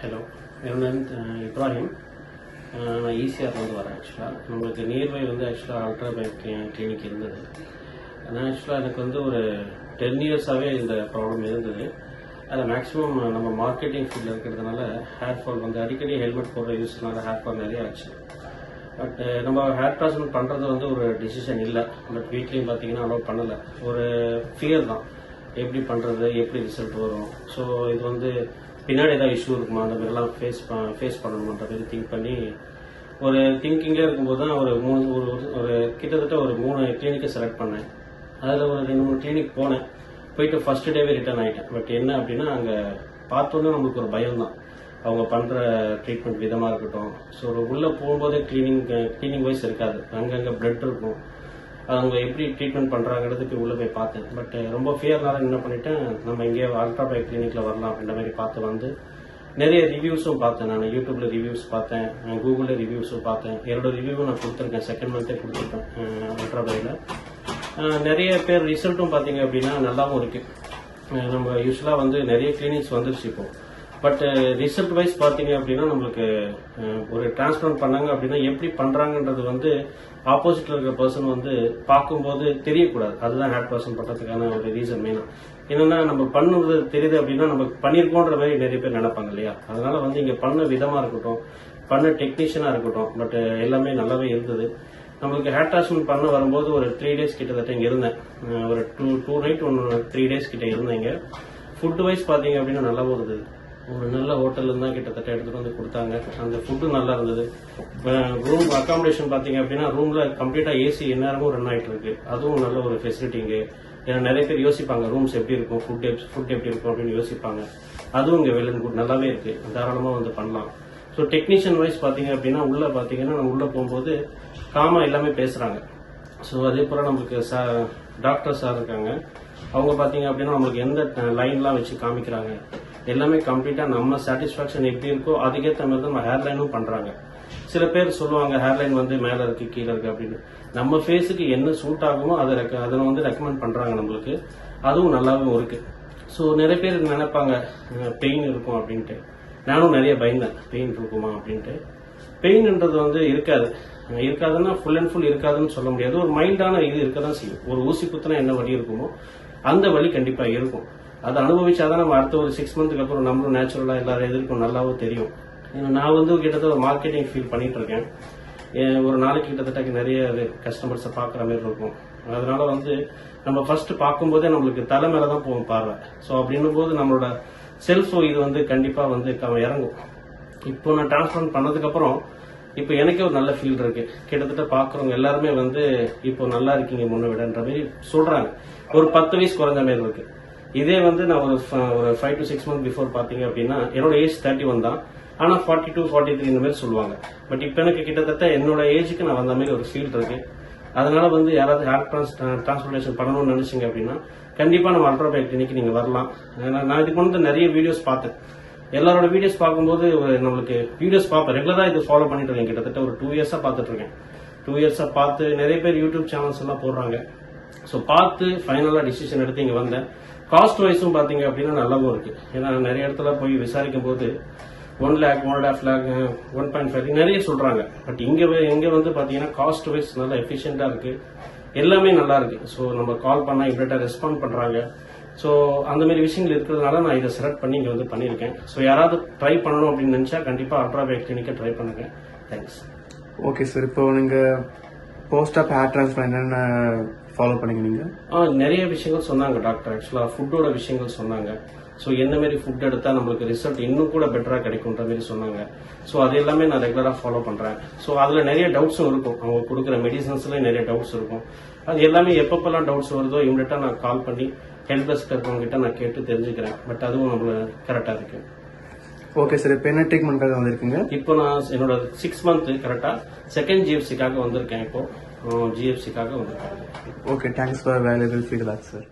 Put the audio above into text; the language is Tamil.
ஹலோ, என்னோட நேம் இப்ராஹிம். நான் ஈசிஆர்லேருந்து வரேன். ஆக்சுவலாக நம்மளுக்கு நியர்பை ஆக்சுவலாக அல்ட்ரா பைக் கிளினிக் இருந்தது. ஆனால் ஆக்சுவலாக எனக்கு ஒரு 10 இயர்ஸாகவே இந்த ப்ராப்ளம் இருந்தது. அதில் மேக்ஸிமம் நம்ம மார்க்கெட்டிங் ஃபீல்டில் இருக்கிறதுனால ஹேர் ஃபால் அடிக்கடி ஹெல்மெட் போடுற யூஸ்னால ஹேர் ஃபால் நிறைய ஆச்சு. பட் நம்ம ஹேர் ட்ரான்ஸ்பிளான்ட் பண்ணுறது ஒரு டிசிஷன் இல்லை. பட் வீட்லேயும் பார்த்தீங்கன்னா அலோவ் பண்ணலை. ஒரு ஃபியர் தான், எப்படி பண்ணுறது, எப்படி ரிசல்ட் வரும். ஸோ இது பின்னாடி ஏதாவது இஷ்யூ இருக்குமா, அந்த மாதிரிலாம் ஃபேஸ் பண்ணணுன்ற மாதிரி திங்க் பண்ணி ஒரு திங்கிங்லேயே இருக்கும்போது தான் ஒரு கிட்டத்தட்ட ஒரு 3 கிளினிக்கை செலக்ட் பண்ணேன். அதில் ஒரு 2-3 கிளினிக் போனேன். போயிட்டு ஃபர்ஸ்ட் டேவே ரிட்டர்ன் ஆகிட்டேன். பட் என்ன அப்படின்னா, அங்கே பார்த்தோன்னே நம்மளுக்கு ஒரு பயம் தான். அவங்க பண்ணுற ட்ரீட்மெண்ட் விதமாக இருக்கட்டும். ஸோ உள்ளே போகும்போதே கிளீனிங் வைஸ் இருக்காது. அங்கங்கே பிளட் இருக்கும். அவங்க எப்படி ட்ரீட்மெண்ட் பண்ணுறாங்கிறதுக்கு உள்ளே போய் பார்த்தேன். பட் ரொம்ப ஃபியர்னால என்ன பண்ணிட்டேன், நம்ம இங்கே அல்ட்ரா பைக் கிளினிக்கில் வரலாம் அப்படின்ற மாதிரி பார்த்து நிறைய ரிவ்யூஸும் பார்த்தேன். நான் யூடியூப்ல ரிவ்யூஸ் பார்த்தேன், கூகுளில் ரிவ்யூஸும் பார்த்தேன். என்னோட ரிவ்யூவும் நான் கொடுத்துருக்கேன். செகண்ட் மந்த்தே கொடுத்துருக்கேன் அல்ட்ரா பைக்கில். நிறைய பேர் ரிசல்ட்டும் பார்த்தீங்க அப்படின்னா நல்லாவும் இருக்கு. நம்ம யூஸ்வலாக நிறைய கிளினிக்ஸ் வந்துருச்சு இப்போ. பட் ரிசல்ட் வைஸ் பார்த்தீங்க அப்படின்னா நம்மளுக்கு ஒரு டிரான்ஸ்பிளான்ட் பண்ணாங்க அப்படின்னா எப்படி பண்றாங்கன்றது ஆப்போசிட்ல இருக்கிற பர்சன் பார்க்கும்போது தெரியக்கூடாது. அதுதான் ஹேர் பர்சன் பண்றதுக்கான ஒரு ரீசன் மெயினா. என்னன்னா, நம்ம பண்ணுறது தெரியுது அப்படின்னா நம்ம பண்ணிருக்கோன்ற மாதிரி நிறைய பேர் நினைப்பாங்க இல்லையா. அதனால இங்க பண்ண விதமா இருக்கட்டும், பண்ண டெக்னீஷியனா இருக்கட்டும், பட் எல்லாமே நல்லாவே இருந்தது. நம்மளுக்கு ஹேர் டிரான்ஸ்பிளான்ட் பண்ண வரும்போது ஒரு 3 days கிட்டத்தட்ட இங்க இருந்தேன். ஒரு 2 night 3 days கிட்ட இருந்தேங்க. ஃபுட் வைஸ் பாத்தீங்க அப்படின்னா நல்லாவும் இருந்தது. ஒரு நல்ல ஹோட்டல்ல இருந்தா கிட்டத்தட்ட எடுத்துட்டு கொடுத்தாங்க. அந்த ஃபுட்டு நல்லா இருந்தது. ரூம் அகாமடேஷன் பாத்தீங்க அப்படின்னா ரூம்ல கம்ப்ளீட்டா ஏசி எந்நேரமும் ரன் ஆயிட்டு இருக்கு. அதுவும் நல்ல ஒரு ஃபெசிலிட்டிங்க. ஏன்னா நிறைய பேர் யோசிப்பாங்க ரூம்ஸ் எப்படி இருக்கும், ஃபுட் எப்படி இருக்கும் அப்படின்னு யோசிப்பாங்க. அதுவும் இங்க வெல் அண்ட் குட் நல்லாவே இருக்கு. தாராளமா பண்ணலாம். ஸோ டெக்னீஷியன் வைஸ் பாத்தீங்க அப்படின்னா உள்ள பாத்தீங்கன்னா நம்ம உள்ள போகும்போது காமா எல்லாமே பேசுறாங்க. ஸோ அதே போல நம்மளுக்கு டாக்டர் சார் இருக்காங்க. அவங்க பாத்தீங்க அப்படின்னா நம்மளுக்கு எந்த லைன்லாம் வச்சு காமிக்கிறாங்க. எல்லாமே கம்ப்ளீட்டா நம்ம சாட்டிஸ்பாக்சன் எப்படி இருக்கோ அதுக்கேற்ற மாதிரி தான் நம்ம ஹேர்லைனும் பண்றாங்க. சில பேர் சொல்லுவாங்க ஹேர்லைன் மேல இருக்கு கீழே இருக்கு அப்படின்னு. நம்ம ஃபேஸுக்கு என்ன சூட் ஆகுமோ அதை ரெக்கமெண்ட் பண்றாங்க நம்மளுக்கு. அதுவும் நல்லாவும் இருக்கு. ஸோ நிறைய பேர் நினைப்பாங்க பெயின் இருக்கும் அப்படின்ட்டு. நானும் நிறைய பயந்தேன், பெயின் இருக்குமா அப்படின்ட்டு. பெயின்ன்றது இருக்காதுன்னா ஃபுல் அண்ட் ஃபுல் இருக்காதுன்னு சொல்ல முடியாது. ஒரு மைல்டான இது இருக்கதான் செய்யும். ஒரு ஊசி குத்துனா என்ன வலி இருக்குமோ அந்த வலி கண்டிப்பா இருக்கும். அதை அனுபவிச்சாதான் நம்ம அடுத்த ஒரு 6 months அப்புறம் நம்மளும் நேச்சுரலா எல்லாரும் எதிர்க்கும் நல்லாவும் தெரியும். நான் கிட்டத்தட்ட ஒரு மார்க்கெட்டிங் ஃபீல் பண்ணிட்டு இருக்கேன். ஒரு நாளைக்கு கிட்டத்தட்ட நிறைய கஸ்டமர்ஸை பாக்குற மாதிரி இருக்கும். அதனால நம்ம ஃபர்ஸ்ட் பார்க்கும்போதே நம்மளுக்கு தலை மேலதான் போகும் பார்வை. ஸோ அப்படின்னும் போது நம்மளோட செல்ஃப் இது கண்டிப்பா இறங்கும். இப்போ நான் டிரான்ஸ்பிளான்ட் பண்ணதுக்கு அப்புறம் இப்போ எனக்கே ஒரு நல்ல ஃபீல் இருக்கு. கிட்டத்தட்ட பாக்குறவங்க எல்லாருமே இப்போ நல்லா இருக்கீங்க முன்ன விடன்ற மாதிரி சொல்றாங்க. ஒரு 10 வயசு குறைஞ்ச மாதிரி இருக்கு. இதே நான் ஒரு 5 to 6 months பிஃபோர் பாத்தீங்க அப்படின்னா என்னோட ஏஜ் 31 தான். ஆனா 42, 43 இந்த மாதிரி சொல்லுவாங்க. பட் இப்ப எனக்கு கிட்டத்தட்ட என்னோட ஏஜுக்கு நான் வந்த மாதிரி ஒரு ஃபீல் இருக்கு. அதனால யாராவது ஹேர் டிரான்ஸ்பிளான்டேஷன் பண்ணணும்னு நினைச்சீங்க அப்படின்னா கண்டிப்பா நம்ம அல்ட்ரா பைக் கிளினிக் நீங்க வரலாம். நான் இதுக்கு நிறைய வீடியோஸ் பார்த்தேன். எல்லாரோட வீடியோஸ் பார்க்கும்போது நம்மளுக்கு வீடியோஸ் பார்ப்பேன். ரெகுலரா இது ஃபாலோ பண்ணிட்டு இருக்கேன். கிட்டத்தட்ட ஒரு 2 years பார்த்துட்டு இருக்கேன். 2 years பார்த்து நிறைய பேர் யூடியூப் சேனல்ஸ் எல்லாம் போடுறாங்க. ஸோ பார்த்து ஃபைனலா டிசிஷன் எடுத்து இங்க வந்தேன். காஸ்ட் வைஸும் பாத்தீங்க அப்படின்னா நல்லாவும் இருக்கு. ஏன்னா நிறைய இடத்துல போய் விசாரிக்கும் போது 1 lakh, 1.5 lakh, 1.5 நிறைய சொல்றாங்க. பட் இங்க பாத்தீங்கன்னா காஸ்ட் வைஸ் நல்லா எஃபிஷியன்டா இருக்கு. எல்லாமே நல்லா இருக்கு. ஸோ நம்ம கால் பண்ணா இமீடியட்டா ரெஸ்பாண்ட் பண்றாங்க. ஸோ அந்த மாதிரி விஷயங்கள் இருக்கிறதுனால நான் இதை செலக்ட் பண்ணி இங்க பண்ணியிருக்கேன். ஸோ யாராவது ட்ரை பண்ணணும் அப்படின்னு நினைச்சா கண்டிப்பா அல்ட்ரா பைக் கிளினிக்கை ட்ரை பண்ணுங்க. தேங்க்ஸ். ஓகே சார், இப்போ நீங்க போஸ்ட் ஆப் ஹேர் டிரான்ஸ்பிளான்ட் என்னென்ன ஃபாலோ பண்ணீங்க நீங்க? நிறைய விஷயங்கள் சொன்னாங்க டாக்டர். ஆக்சுவலா ஃபுட்டோட விஷயங்கள் சொன்னாங்க. ஸோ எந்த மாதிரி ஃபுட் எடுத்தா நம்மளுக்கு ரிசல்ட் இன்னும் கூட பெட்டரா கிடைக்கும்ன்ற மாதிரி சொன்னாங்க. ஸோ அது எல்லாமே நான் ரெகுலரா ஃபாலோ பண்றேன். ஸோ அதுல நிறைய டவுட்ஸும் இருக்கும். அவங்க கொடுக்குற மெடிசன்ஸ்ல நிறைய டவுட்ஸ் இருக்கும். அது எல்லாமே எப்பப்பெல்லாம் டவுட்ஸ் வருதோ இமிடியட்டா நான் கால் பண்ணி ஹெல்ப் டெஸ்க் இருக்கவங்க கிட்ட நான் கேட்டு தெரிஞ்சுக்கிறேன். பட் அதுவும் நம்மளுக்கு கரெக்டா இருக்கு. ஓகே சார், இப்போ என்ன ட்ரீட்மெண்ட்காக வந்திருக்கீங்க? இப்போ நான் என்னோட 6 month கரெக்டா செகண்ட் GFCக்காக வந்திருக்கேன். இப்போ GFCக்காக வந்திருக்கேன். Okay, thanks for valuable feedback sir.